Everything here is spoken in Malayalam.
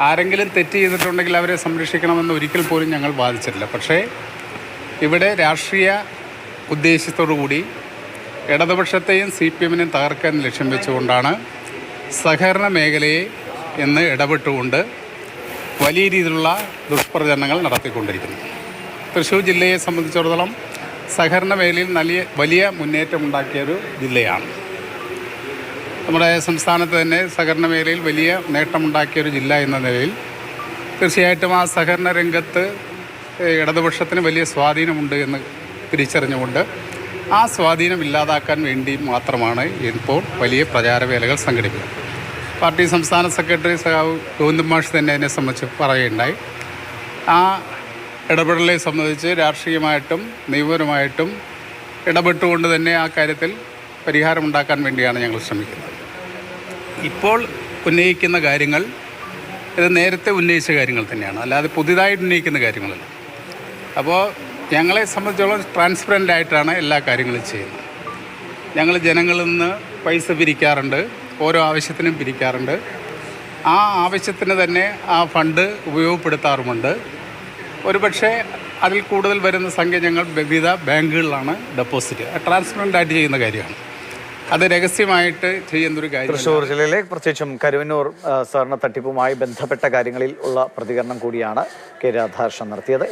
ആരെങ്കിലും തെറ്റ് ചെയ്തിട്ടുണ്ടെങ്കിൽ അവരെ സംരക്ഷിക്കണമെന്ന് ഒരിക്കൽ പോലും ഞങ്ങൾ വാദിച്ചിട്ടില്ല. പക്ഷേ ഇവിടെ രാഷ്ട്രീയ ഉദ്ദേശത്തോടു കൂടി ഇടതുപക്ഷത്തെയും CPM-നെയും തകർക്കാൻ ലക്ഷ്യം വെച്ചുകൊണ്ടാണ് സഹകരണ മേഖലയെ എന്ന് ഇടപെട്ടുകൊണ്ട് വലിയ രീതിയിലുള്ള ദുഷ്പ്രചരണങ്ങൾ നടത്തിക്കൊണ്ടിരിക്കുന്നത്. തൃശ്ശൂർ ജില്ലയെ സംബന്ധിച്ചിടത്തോളം സഹകരണ മേഖലയിൽ വലിയ മുന്നേറ്റമുണ്ടാക്കിയൊരു ജില്ലയാണ്. നമ്മുടെ സംസ്ഥാനത്ത് തന്നെ സഹകരണ മേഖലയിൽ വലിയ നേട്ടമുണ്ടാക്കിയൊരു ജില്ല എന്ന നിലയിൽ തീർച്ചയായിട്ടും ആ സഹകരണ രംഗത്ത് ഇടതുപക്ഷത്തിന് വലിയ സ്വാധീനമുണ്ട് എന്ന് തിരിച്ചറിഞ്ഞുകൊണ്ട് ആ സ്വാധീനം ഇല്ലാതാക്കാൻ വേണ്ടി മാത്രമാണ് ഇപ്പോൾ വലിയ പ്രചാരവേലകൾ സംഘടിപ്പിക്കുന്നത്. പാർട്ടി സംസ്ഥാന സെക്രട്ടറി സഖാവ് ഗോവിന്ദൻ മാഷ് തന്നെ അതിനെ സംബന്ധിച്ച് പറയുകയുണ്ടായി. ആ ഇടപെടലെ സംബന്ധിച്ച് രാഷ്ട്രീയമായിട്ടും നിയമപരമായിട്ടും ഇടപെട്ടുകൊണ്ട് തന്നെ ആ കാര്യത്തിൽ പരിഹാരമുണ്ടാക്കാൻ വേണ്ടിയാണ് ഞങ്ങൾ ശ്രമിക്കുന്നത്. ഇപ്പോൾ ഉന്നയിക്കുന്ന കാര്യങ്ങൾ ഇത് നേരത്തെ ഉന്നയിച്ച കാര്യങ്ങൾ തന്നെയാണ്, അല്ലാതെ പുതിയതായിട്ട് ഉന്നയിക്കുന്ന കാര്യങ്ങളല്ല. അപ്പോൾ ഞങ്ങളെ സംബന്ധിച്ചോളം ട്രാൻസ്പെറൻ്റ് ആയിട്ടാണ് എല്ലാ കാര്യങ്ങളും ചെയ്യുന്നത്. ഞങ്ങൾ ജനങ്ങളിൽ നിന്ന് പൈസ പിരിക്കാറുണ്ട്, ഓരോ ആവശ്യത്തിനും പിരിക്കാറുണ്ട്. ആ ആവശ്യത്തിന് തന്നെ ആ ഫണ്ട് ഉപയോഗപ്പെടുത്താറുമുണ്ട്. ഒരുപക്ഷെ അതിൽ കൂടുതൽ വരുന്ന സംഖ്യ ഞങ്ങൾ വിവിധ ബാങ്കുകളിലാണ് ഡെപ്പോസിറ്റ്. ട്രാൻസ്പെറൻ്റ് ആയിട്ട് ചെയ്യുന്ന കാര്യമാണ്, അത് രഹസ്യമായിട്ട് ചെയ്യുന്നൊരു കാര്യം. തൃശ്ശൂർ ജില്ലയിലെ പ്രത്യേകിച്ചും കരുവന്നൂർ സ്വർണ്ണ തട്ടിപ്പുമായി ബന്ധപ്പെട്ട കാര്യങ്ങളിൽ ഉള്ള പ്രതികരണം കൂടിയാണ് കെ രാധാകൃഷ്ണൻ നടത്തിയത്.